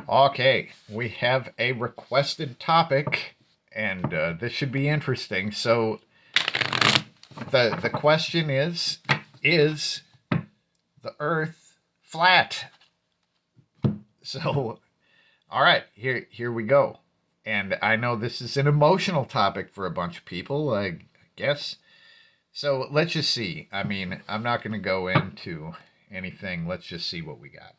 Okay, we have a requested topic, and this should be interesting. So the question is the Earth flat? So all right, here we go. And I know this is an emotional topic for a bunch of people, I guess. So let's just see. I mean, I'm not going to go into anything. Let's just see what we got.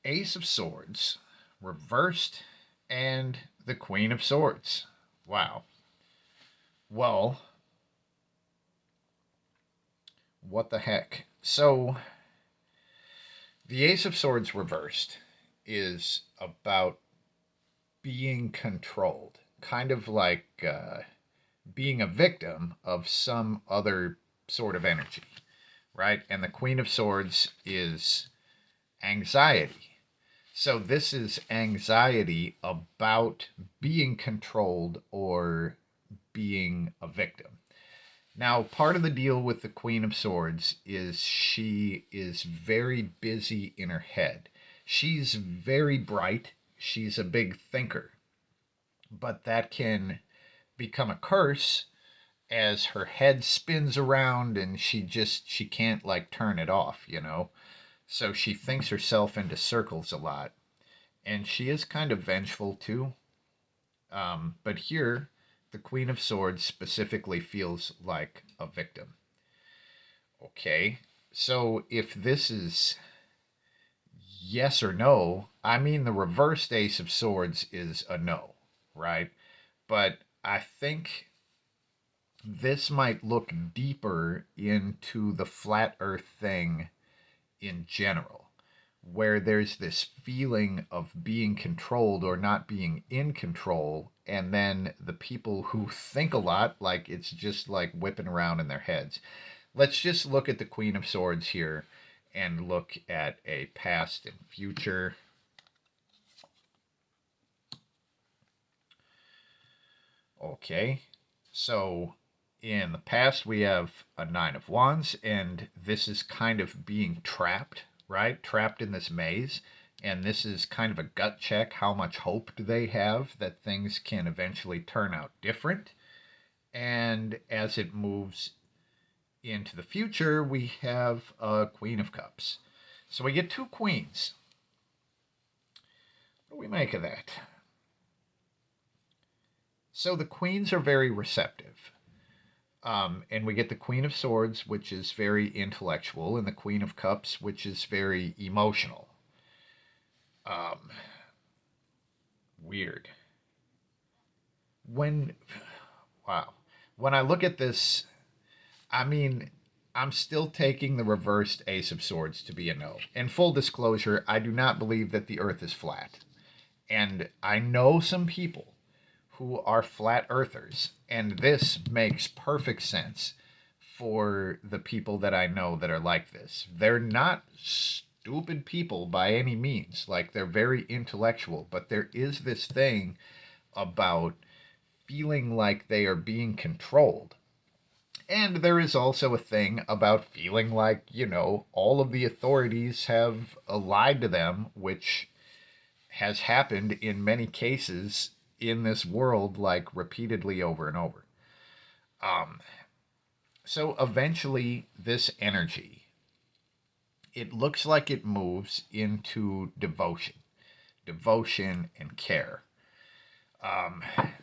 Ace of Swords, reversed, and the Queen of Swords. Wow. Well, what the heck? So, the Ace of Swords reversed is about being controlled, kind of like being a victim of some other sort of energy, right? And the Queen of Swords is anxiety. So, this is anxiety about being controlled or being a victim. Now, part of the deal with the Queen of Swords is she is very busy in her head. She's very bright. She's a big thinker. But that can become a curse as her head spins around and she can't like turn it off. So she thinks herself into circles a lot. And she is kind of vengeful too. But here, the Queen of Swords specifically feels like a victim. Okay, so if this is yes or no, I mean the reversed Ace of Swords is a no, right? But I think this might look deeper into the flat earth thing in general, where there's this feeling of being controlled or not being in control, and then the people who think a lot, like it's just like whipping around in their heads. Let's just look at the Queen of Swords here and look at a past and future. Okay, so in the past we have a Nine of Wands, and this is kind of being trapped, right? Trapped in this maze. And this is kind of a gut check. How much hope do they have that things can eventually turn out different? And as it moves into the future, we have a Queen of Cups. So we get two queens. What do we make of that? So the queens are very receptive. And we get the Queen of Swords, which is very intellectual, and the Queen of Cups, which is very emotional. Um, Weird. When, wow. When I look at this, I mean, I'm still taking the reversed Ace of Swords to be a no. In full disclosure, I do not believe that the Earth is flat. And I know some people who are flat earthers, and this makes perfect sense for the people that I know that are like this. They're not stupid people by any means. Like, they're very intellectual, but there is this thing about feeling like they are being controlled. And there is also a thing about feeling like, all of the authorities have lied to them, which has happened in many cases in this world, like repeatedly over and over. Um, so eventually, this energy, it looks like it moves into devotion and care. Um,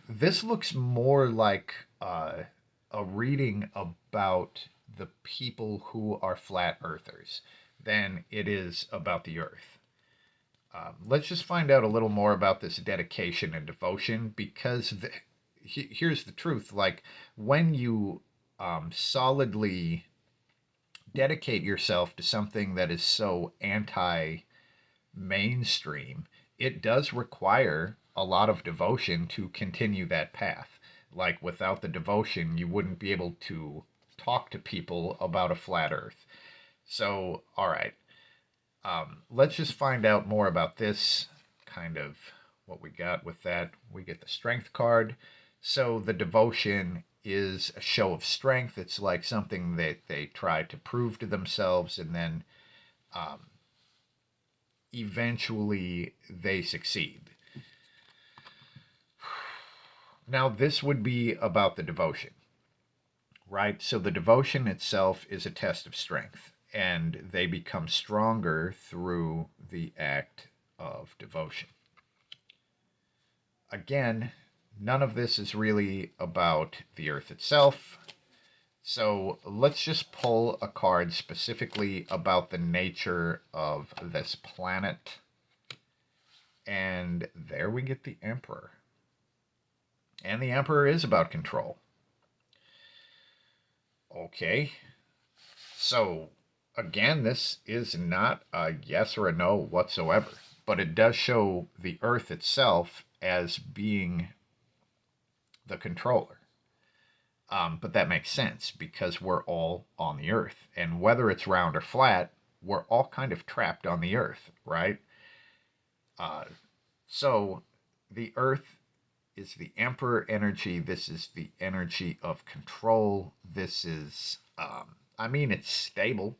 this looks more like a reading about the people who are flat earthers than it is about the earth. Let's just find out a little more about this dedication and devotion because here's the truth. Like, when you solidly dedicate yourself to something that is so anti mainstream, it does require a lot of devotion to continue that path. Like, without the devotion, you wouldn't be able to talk to people about a flat earth. So, all right, let's just find out more about this kind of what we got with that. We get the strength card. So the devotion is a show of strength. It's like something that they try to prove to themselves, and then um, eventually they succeed. Now, this would be about the devotion, right? So the devotion itself is a test of strength, and they become stronger through the act of devotion. Again, none of this is really about the Earth itself. So let's just pull a card specifically about the nature of this planet. And there we get the Emperor. And the Emperor is about control. Okay, so again, this is not a yes or a no whatsoever, but it does show the Earth itself as being the controller. But that makes sense because we're all on the Earth. And whether it's round or flat, we're all kind of trapped on the Earth, right? Uh, so the Earth is the Emperor energy. This is the energy of control. This is, I mean, it's stable,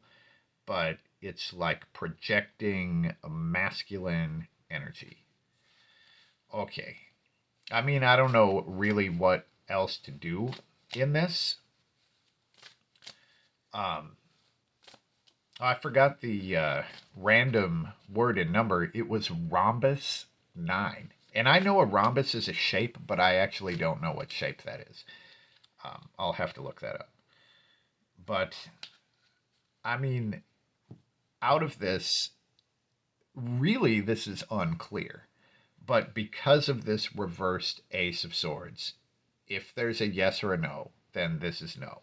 but it's like projecting a masculine energy. Okay. I mean, I don't know really what else to do in this. Um, I forgot the random word and number. It was rhombus 9. And I know a rhombus is a shape, but I actually don't know what shape that is. I'll have to look that up. But, I mean, out of this, really, this is unclear. But because of this reversed Ace of Swords, if there's a yes or a no, then this is no.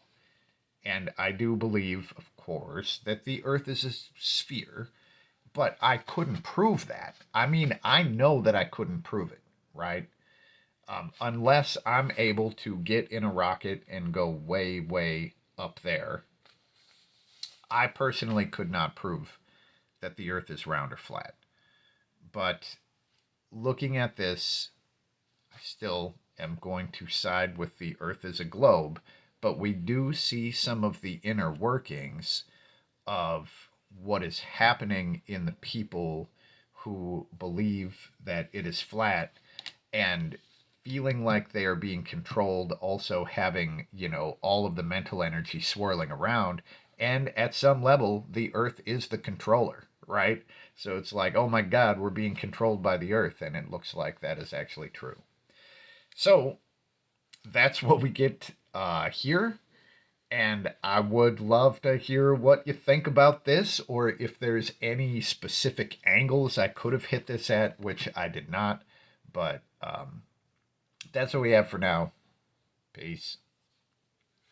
And I do believe, of course, that the Earth is a sphere, but I couldn't prove that. I mean, I know that I couldn't prove it, right? Unless I'm able to get in a rocket and go way, way up there. I personally could not prove that the Earth is round or flat. But looking at this, I still am going to side with the Earth as a globe, but we do see some of the inner workings of what is happening in the people who believe that it is flat and feeling like they are being controlled, also having, all of the mental energy swirling around. And at some level, the Earth is the controller, right? So it's like, oh my God, we're being controlled by the Earth. And it looks like that is actually true. So that's what we get here. And I would love to hear what you think about this, or if there's any specific angles I could have hit this at, which I did not. But that's what we have for now. Peace.